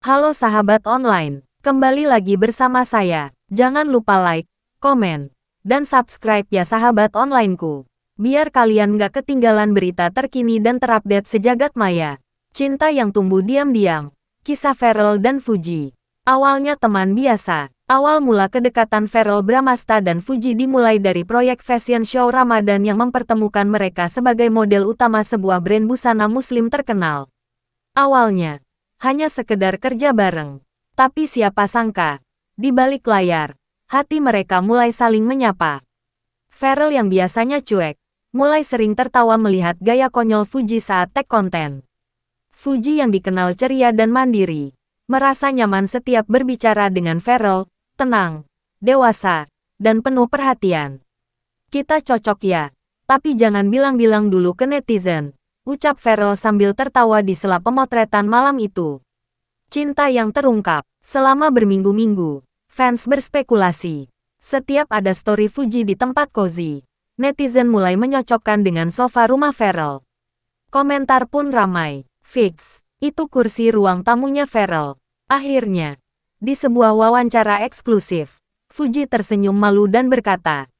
Halo sahabat online, kembali lagi bersama saya. Jangan lupa like, komen, dan subscribe ya sahabat onlineku. Biar kalian gak ketinggalan berita terkini dan terupdate sejagat maya. Cinta yang tumbuh diam-diam. Kisah Pharrell dan Fuji. Awalnya teman biasa. Awal mula kedekatan Pharrell Bramastha dan Fuji dimulai dari proyek fashion show Ramadan yang mempertemukan mereka sebagai model utama sebuah brand busana muslim terkenal. Awalnya hanya sekedar kerja bareng. Tapi siapa sangka, di balik layar, hati mereka mulai saling menyapa. Pharrell yang biasanya cuek, mulai sering tertawa melihat gaya konyol Fuji saat tag konten. Fuji yang dikenal ceria dan mandiri, merasa nyaman setiap berbicara dengan Pharrell, tenang, dewasa, dan penuh perhatian. Kita cocok ya, tapi jangan bilang-bilang dulu ke netizen, ucap Pharrell sambil tertawa di sela pemotretan malam itu. Cinta yang terungkap. Selama berminggu-minggu, fans berspekulasi. Setiap ada story Fuji di tempat cozy, netizen mulai menyocokkan dengan sofa rumah Pharrell. Komentar pun ramai. Fix, itu kursi ruang tamunya Pharrell. Akhirnya, di sebuah wawancara eksklusif, Fuji tersenyum malu dan berkata,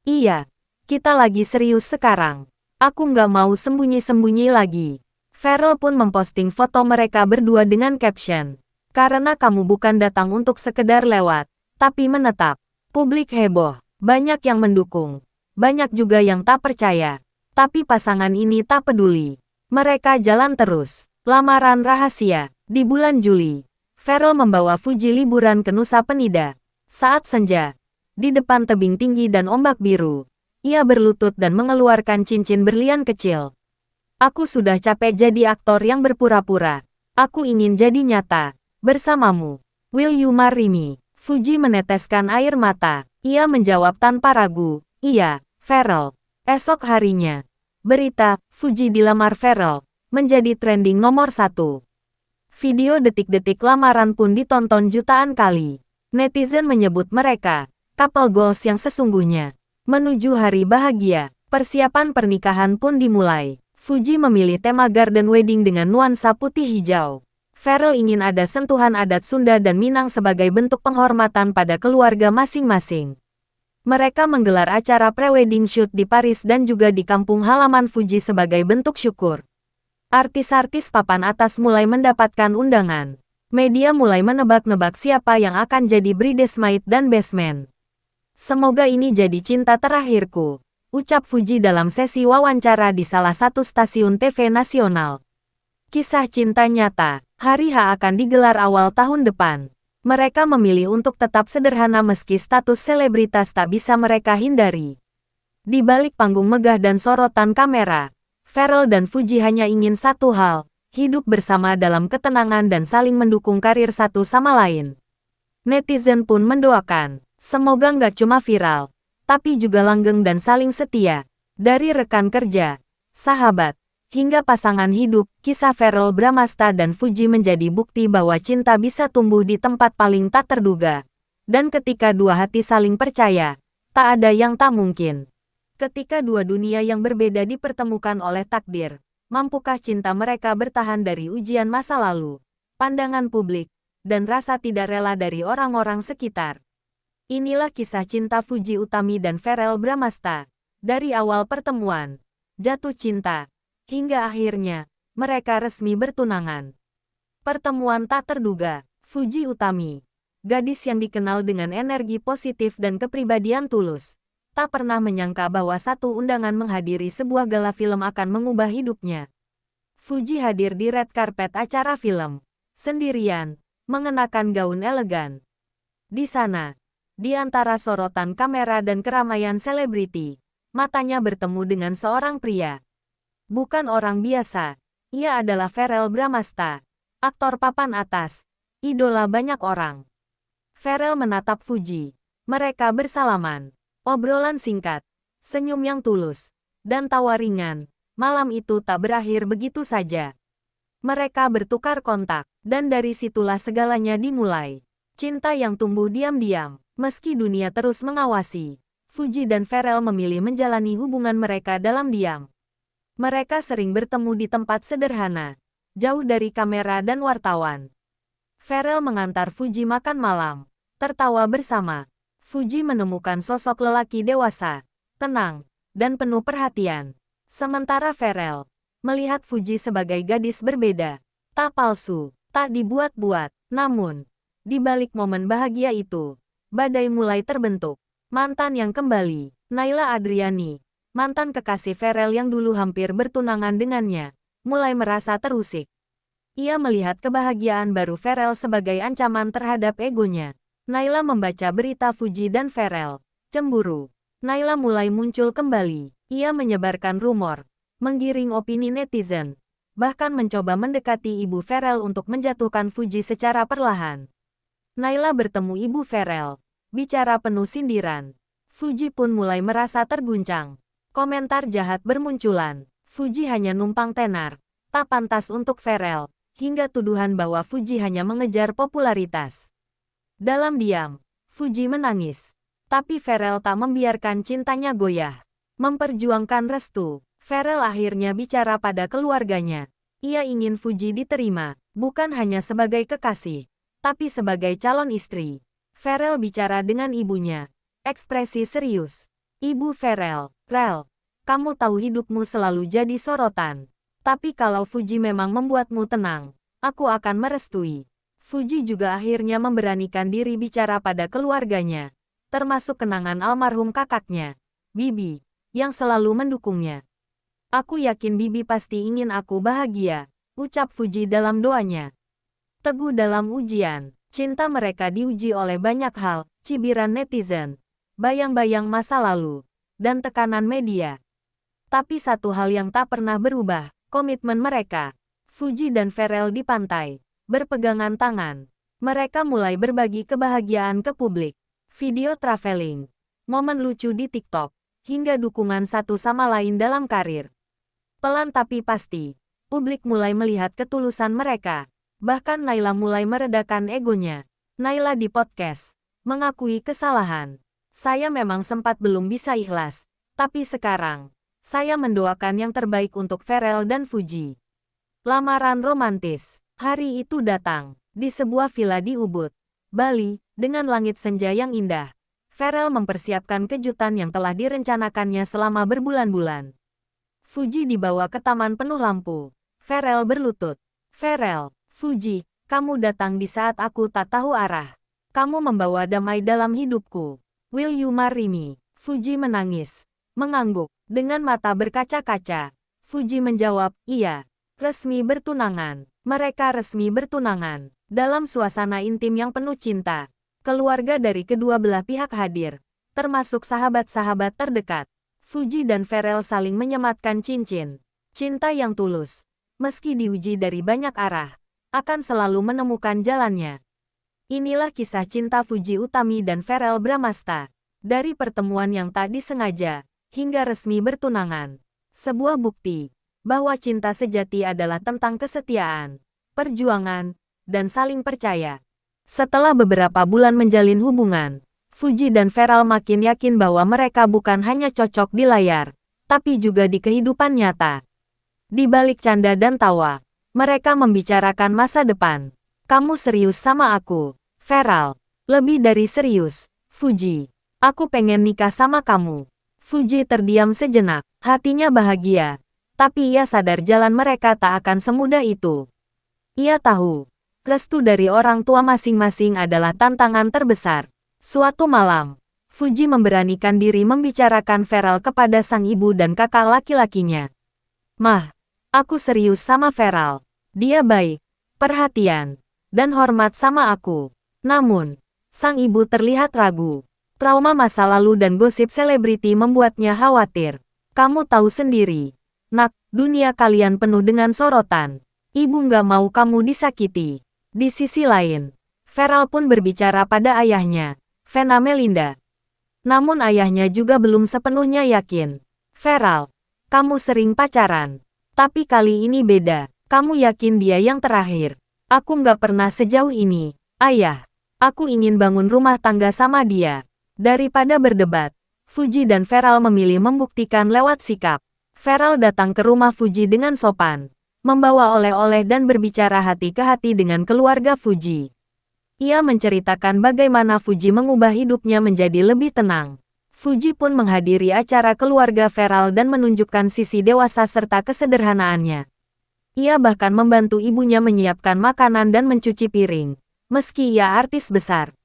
"Iya, kita lagi serius sekarang. Aku nggak mau sembunyi-sembunyi lagi." Pharrell pun memposting foto mereka berdua dengan caption, "Karena kamu bukan datang untuk sekedar lewat, tapi menetap." Publik heboh, banyak yang mendukung, banyak juga yang tak percaya. Tapi pasangan ini tak peduli. Mereka jalan terus. Lamaran rahasia. Di bulan Juli, Pharrell membawa Fuji liburan ke Nusa Penida. Saat senja, di depan tebing tinggi dan ombak biru, ia berlutut dan mengeluarkan cincin berlian kecil. "Aku sudah capek jadi aktor yang berpura-pura. Aku ingin jadi nyata. Bersamamu. Will you marry me?" Fuji meneteskan air mata. Ia menjawab tanpa ragu, "Iya, Pharrell." Esok harinya, berita Fuji dilamar Pharrell menjadi trending nomor 1. Video detik-detik lamaran pun ditonton jutaan kali. Netizen menyebut mereka couple goals yang sesungguhnya. Menuju hari bahagia, persiapan pernikahan pun dimulai. Fuji memilih tema garden wedding dengan nuansa putih hijau. Pharrell ingin ada sentuhan adat Sunda dan Minang sebagai bentuk penghormatan pada keluarga masing-masing. Mereka menggelar acara pre-wedding shoot di Paris dan juga di kampung halaman Fuji sebagai bentuk syukur. Artis-artis papan atas mulai mendapatkan undangan. Media mulai menebak-nebak siapa yang akan jadi bridesmaid dan best man. "Semoga ini jadi cinta terakhirku," ucap Fuji dalam sesi wawancara di salah satu stasiun TV nasional. Kisah cinta nyata. Hari H akan digelar awal tahun depan. Mereka memilih untuk tetap sederhana meski status selebritas tak bisa mereka hindari. Di balik panggung megah dan sorotan kamera, Pharrell dan Fuji hanya ingin satu hal, hidup bersama dalam ketenangan dan saling mendukung karir satu sama lain. Netizen pun mendoakan, semoga nggak cuma viral, tapi juga langgeng dan saling setia. Dari rekan kerja, sahabat, hingga pasangan hidup, kisah Pharrell Bramastha dan Fuji menjadi bukti bahwa cinta bisa tumbuh di tempat paling tak terduga. Dan ketika dua hati saling percaya, tak ada yang tak mungkin. Ketika dua dunia yang berbeda dipertemukan oleh takdir, mampukah cinta mereka bertahan dari ujian masa lalu, pandangan publik, dan rasa tidak rela dari orang-orang sekitar? Inilah kisah cinta Fuji Utami dan Pharrell Bramastha. Dari awal pertemuan, jatuh cinta, hingga akhirnya, mereka resmi bertunangan. Pertemuan tak terduga. Fuji Utami, gadis yang dikenal dengan energi positif dan kepribadian tulus, tak pernah menyangka bahwa satu undangan menghadiri sebuah gala film akan mengubah hidupnya. Fuji hadir di red carpet acara film, sendirian, mengenakan gaun elegan. Di sana, di antara sorotan kamera dan keramaian selebriti, matanya bertemu dengan seorang pria. Bukan orang biasa, ia adalah Pharrell Bramastha, aktor papan atas, idola banyak orang. Pharrell menatap Fuji. Mereka bersalaman. Obrolan singkat, senyum yang tulus, dan tawa ringan. Malam itu tak berakhir begitu saja. Mereka bertukar kontak, dan dari situlah segalanya dimulai. Cinta yang tumbuh diam-diam, meski dunia terus mengawasi. Fuji dan Pharrell memilih menjalani hubungan mereka dalam diam. Mereka sering bertemu di tempat sederhana, jauh dari kamera dan wartawan. Farel mengantar Fuji makan malam. Tertawa bersama. Fuji menemukan sosok lelaki dewasa, tenang, dan penuh perhatian. Sementara Farel melihat Fuji sebagai gadis berbeda. Tak palsu, tak dibuat-buat. Namun, di balik momen bahagia itu, badai mulai terbentuk. Mantan yang kembali, Naila Adriani, mantan kekasih Farel yang dulu hampir bertunangan dengannya, mulai merasa terusik. Ia melihat kebahagiaan baru Farel sebagai ancaman terhadap egonya. Naila membaca berita Fuji dan Farel. Cemburu. Naila mulai muncul kembali. Ia menyebarkan rumor, menggiring opini netizen, bahkan mencoba mendekati ibu Farel untuk menjatuhkan Fuji secara perlahan. Naila bertemu ibu Farel, bicara penuh sindiran. Fuji pun mulai merasa terguncang. Komentar jahat bermunculan. Fuji hanya numpang tenar, tak pantas untuk Farel, hingga tuduhan bahwa Fuji hanya mengejar popularitas. Dalam diam, Fuji menangis. Tapi Farel tak membiarkan cintanya goyah. Memperjuangkan restu, Farel akhirnya bicara pada keluarganya. Ia ingin Fuji diterima, bukan hanya sebagai kekasih, tapi sebagai calon istri. Farel bicara dengan ibunya. Ekspresi serius. Ibu Farel, Rel, kamu tahu hidupmu selalu jadi sorotan. Tapi kalau Fuji memang membuatmu tenang, aku akan merestui. Fuji juga akhirnya memberanikan diri bicara pada keluarganya, termasuk kenangan almarhum kakaknya, Bibi, yang selalu mendukungnya. Aku yakin Bibi pasti ingin aku bahagia, ucap Fuji dalam doanya. Teguh dalam ujian, cinta mereka diuji oleh banyak hal, cibiran netizen, bayang-bayang masa lalu, dan tekanan media. Tapi satu hal yang tak pernah berubah, komitmen mereka. Fuji dan Farel di pantai, berpegangan tangan. Mereka mulai berbagi kebahagiaan ke publik. Video traveling, momen lucu di TikTok, hingga dukungan satu sama lain dalam karir. Pelan tapi pasti, publik mulai melihat ketulusan mereka. Bahkan Naila mulai meredakan egonya. Naila di podcast, mengakui kesalahan. Saya memang sempat belum bisa ikhlas, tapi sekarang, saya mendoakan yang terbaik untuk Farel dan Fuji. Lamaran romantis. Hari itu datang, di sebuah villa di Ubud, Bali, dengan langit senja yang indah. Farel mempersiapkan kejutan yang telah direncanakannya selama berbulan-bulan. Fuji dibawa ke taman penuh lampu. Farel berlutut. Farel, Fuji, kamu datang di saat aku tak tahu arah. Kamu membawa damai dalam hidupku. Will you marry me? Fuji menangis, mengangguk, dengan mata berkaca-kaca. Fuji menjawab, iya. Resmi bertunangan. Mereka resmi bertunangan. Dalam suasana intim yang penuh cinta. Keluarga dari kedua belah pihak hadir, termasuk sahabat-sahabat terdekat. Fuji dan Farel saling menyematkan cincin. Cinta yang tulus, meski diuji dari banyak arah, akan selalu menemukan jalannya. Inilah kisah cinta Fuji Utami dan Farel Bramastha. Dari pertemuan yang tak disengaja, hingga resmi bertunangan. Sebuah bukti bahwa cinta sejati adalah tentang kesetiaan, perjuangan, dan saling percaya. Setelah beberapa bulan menjalin hubungan, Fuji dan Farel makin yakin bahwa mereka bukan hanya cocok di layar, tapi juga di kehidupan nyata. Di balik canda dan tawa, mereka membicarakan masa depan. Kamu serius sama aku, Farel? Lebih dari serius, Fuji. Aku pengen nikah sama kamu. Fuji terdiam sejenak, hatinya bahagia. Tapi ia sadar jalan mereka tak akan semudah itu. Ia tahu, restu dari orang tua masing-masing adalah tantangan terbesar. Suatu malam, Fuji memberanikan diri membicarakan Farel kepada sang ibu dan kakak laki-lakinya. Mah, aku serius sama Farel. Dia baik, perhatian, dan hormat sama aku. Namun, sang ibu terlihat ragu. Trauma masa lalu dan gosip selebriti membuatnya khawatir. Kamu tahu sendiri. Nak, dunia kalian penuh dengan sorotan. Ibu nggak mau kamu disakiti. Di sisi lain, Farel pun berbicara pada ayahnya, Vena Melinda. Namun ayahnya juga belum sepenuhnya yakin. Farel, kamu sering pacaran. Tapi kali ini beda. Kamu yakin dia yang terakhir? Aku nggak pernah sejauh ini. Ayah, aku ingin bangun rumah tangga sama dia. Daripada berdebat, Fuji dan Farel memilih membuktikan lewat sikap. Farel datang ke rumah Fuji dengan sopan, membawa oleh-oleh dan berbicara hati ke hati dengan keluarga Fuji. Ia menceritakan bagaimana Fuji mengubah hidupnya menjadi lebih tenang. Fuji pun menghadiri acara keluarga Feral dan menunjukkan sisi dewasa serta kesederhanaannya. Ia bahkan membantu ibunya menyiapkan makanan dan mencuci piring, meski ia artis besar.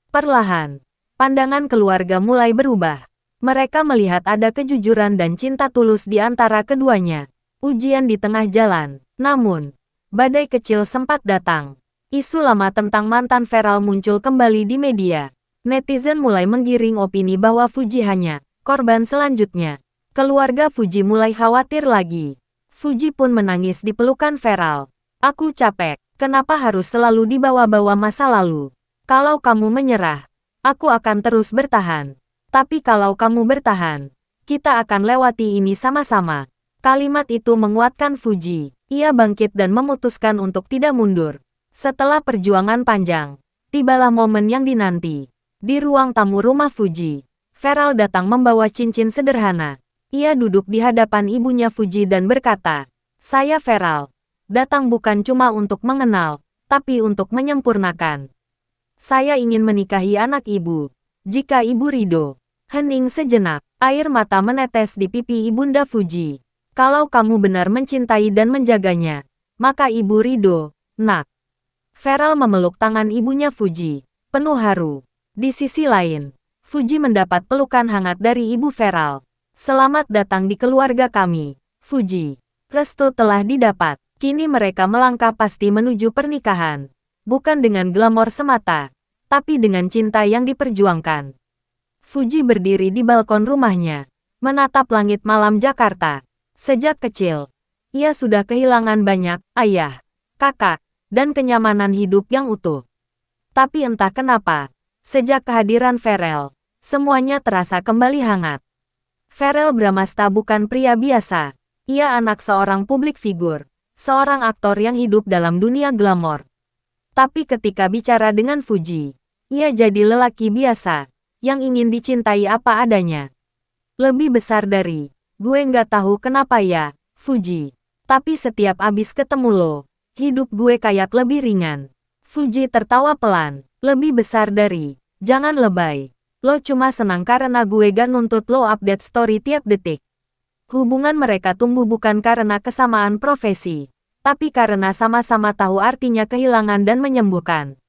Perlahan, pandangan keluarga mulai berubah. Mereka melihat ada kejujuran dan cinta tulus di antara keduanya. Ujian di tengah jalan. Namun, badai kecil sempat datang. Isu lama tentang mantan Feral muncul kembali di media. Netizen mulai menggiring opini bahwa Fuji hanya korban selanjutnya. Keluarga Fuji mulai khawatir lagi. Fuji pun menangis di pelukan Feral. Aku capek. Kenapa harus selalu dibawa-bawa masa lalu? Kalau kamu menyerah, aku akan terus bertahan. Tapi kalau kamu bertahan, kita akan lewati ini sama-sama. Kalimat itu menguatkan Fuji. Ia bangkit dan memutuskan untuk tidak mundur. Setelah perjuangan panjang, tibalah momen yang dinanti. Di ruang tamu rumah Fuji, Feral datang membawa cincin sederhana. Ia duduk di hadapan ibunya Fuji dan berkata, "Saya Feral. Datang bukan cuma untuk mengenal, tapi untuk menyempurnakan. Saya ingin menikahi anak ibu. Jika ibu ridho." Hening sejenak, air mata menetes di pipi ibunda Fuji. "Kalau kamu benar mencintai dan menjaganya, maka ibu ridho, nak." Feral memeluk tangan ibunya Fuji, penuh haru. Di sisi lain, Fuji mendapat pelukan hangat dari ibu Feral. "Selamat datang di keluarga kami, Fuji. Restu telah didapat. Kini mereka melangkah pasti menuju pernikahan. Bukan dengan glamor semata, tapi dengan cinta yang diperjuangkan." Fuji berdiri di balkon rumahnya, menatap langit malam Jakarta. Sejak kecil, ia sudah kehilangan banyak ayah, kakak, dan kenyamanan hidup yang utuh. Tapi entah kenapa, sejak kehadiran Feral, semuanya terasa kembali hangat. Feral Bramasta bukan pria biasa. Ia anak seorang publik figur, seorang aktor yang hidup dalam dunia glamor. Tapi ketika bicara dengan Fuji, ia jadi lelaki biasa, yang ingin dicintai apa adanya. Lebih besar dari, "Gue nggak tahu kenapa ya, Fuji. Tapi setiap abis ketemu lo, hidup gue kayak lebih ringan." Fuji tertawa pelan. "Lebih besar dari, jangan lebay. Lo cuma senang karena gue gak nuntut lo update story tiap detik." Hubungan mereka tumbuh bukan karena kesamaan profesi, tapi karena sama-sama tahu artinya kehilangan dan menyembuhkan.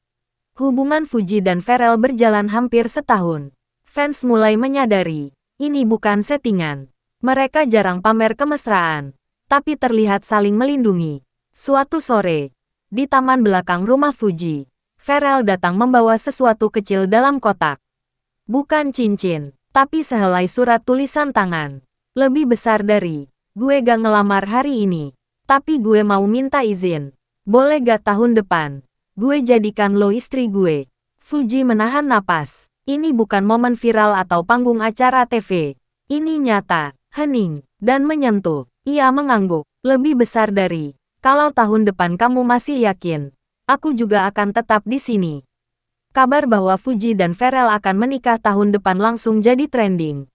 Hubungan Fuji dan Feral berjalan hampir setahun. Fans mulai menyadari, ini bukan settingan. Mereka jarang pamer kemesraan, tapi terlihat saling melindungi. Suatu sore, di taman belakang rumah Fuji, Feral datang membawa sesuatu kecil dalam kotak. Bukan cincin, tapi sehelai surat tulisan tangan. "Lebih besar dari, gue gak ngelamar hari ini, tapi gue mau minta izin. Boleh gak tahun depan, gue jadikan lo istri gue?" Fuji menahan napas. Ini bukan momen viral atau panggung acara TV. Ini nyata, hening, dan menyentuh. Ia mengangguk. "Lebih besar dari, kalau tahun depan kamu masih yakin, aku juga akan tetap di sini." Kabar bahwa Fuji dan Feral akan menikah tahun depan langsung jadi trending.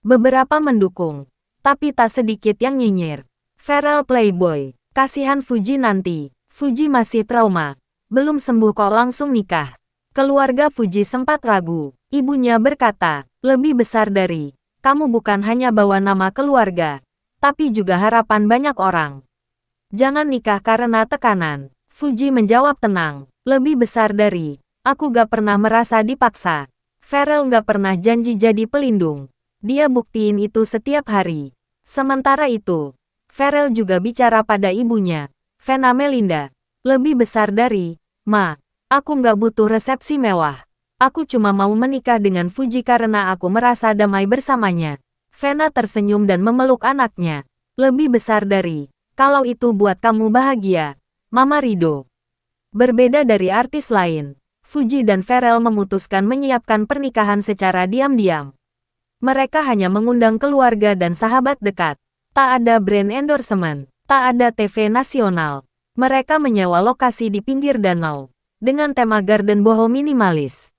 Beberapa mendukung, tapi tak sedikit yang nyinyir. "Feral playboy, kasihan Fuji nanti. Fuji masih trauma. Belum sembuh kok langsung nikah." Keluarga Fuji sempat ragu. Ibunya berkata, "Lebih besar dari, kamu bukan hanya bawa nama keluarga, tapi juga harapan banyak orang. Jangan nikah karena tekanan." Fuji menjawab tenang, "Lebih besar dari, aku gak pernah merasa dipaksa. Feral gak pernah janji jadi pelindung. Dia buktiin itu setiap hari." Sementara itu, Feral juga bicara pada ibunya, Vena Melinda. "Lebih besar dari, Ma, aku gak butuh resepsi mewah. Aku cuma mau menikah dengan Fuji karena aku merasa damai bersamanya." Vena tersenyum dan memeluk anaknya. "Lebih besar dari, kalau itu buat kamu bahagia, Mama ridho." Berbeda dari artis lain, Fuji dan Feral memutuskan menyiapkan pernikahan secara diam-diam. Mereka hanya mengundang keluarga dan sahabat dekat. Tak ada brand endorsement, tak ada TV nasional. Mereka menyewa lokasi di pinggir danau, dengan tema garden boho minimalis.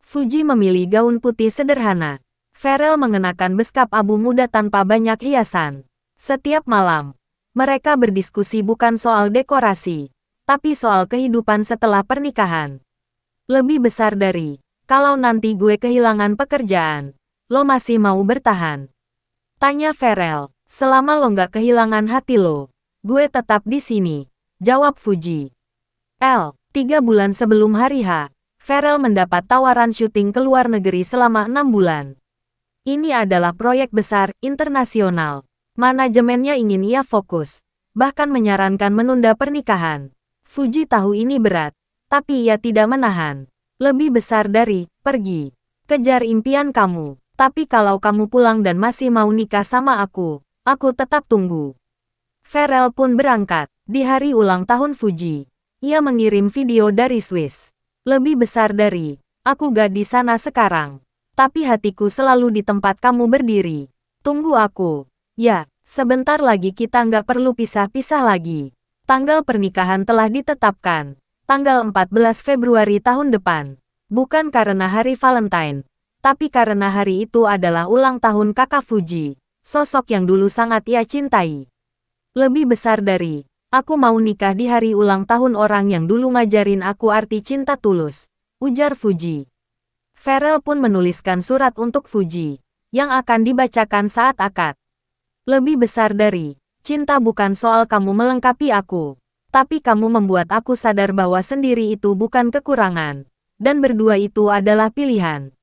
Fuji memilih gaun putih sederhana. Feral mengenakan beskap abu muda tanpa banyak hiasan. Setiap malam, mereka berdiskusi bukan soal dekorasi, tapi soal kehidupan setelah pernikahan. Lebih besar dari, kalau nanti gue kehilangan pekerjaan, lo masih mau bertahan? Tanya Farel. Selama lo nggak kehilangan hati lo, gue tetap di sini. Jawab Fuji. 3 bulan sebelum hari H, Farel mendapat tawaran syuting ke luar negeri selama 6 bulan. Ini adalah proyek besar, internasional. Manajemennya ingin ia fokus, bahkan menyarankan menunda pernikahan. Fuji tahu ini berat, tapi ia tidak menahan. Lebih besar dari, pergi. Kejar impian kamu. Tapi kalau kamu pulang dan masih mau nikah sama aku tetap tunggu. Farel pun berangkat. Di hari ulang tahun Fuji, ia mengirim video dari Swiss. Lebih besar dari, aku gak di sana sekarang. Tapi hatiku selalu di tempat kamu berdiri. Tunggu aku. Ya, sebentar lagi kita nggak perlu pisah-pisah lagi. Tanggal pernikahan telah ditetapkan. Tanggal 14 Februari tahun depan. Bukan karena hari Valentine, tapi karena hari itu adalah ulang tahun kakak Fuji, sosok yang dulu sangat ia cintai. Lebih besar dari, aku mau nikah di hari ulang tahun orang yang dulu ngajarin aku arti cinta tulus, ujar Fuji. Farel pun menuliskan surat untuk Fuji, yang akan dibacakan saat akad. Lebih besar dari, cinta bukan soal kamu melengkapi aku, tapi kamu membuat aku sadar bahwa sendiri itu bukan kekurangan, dan berdua itu adalah pilihan.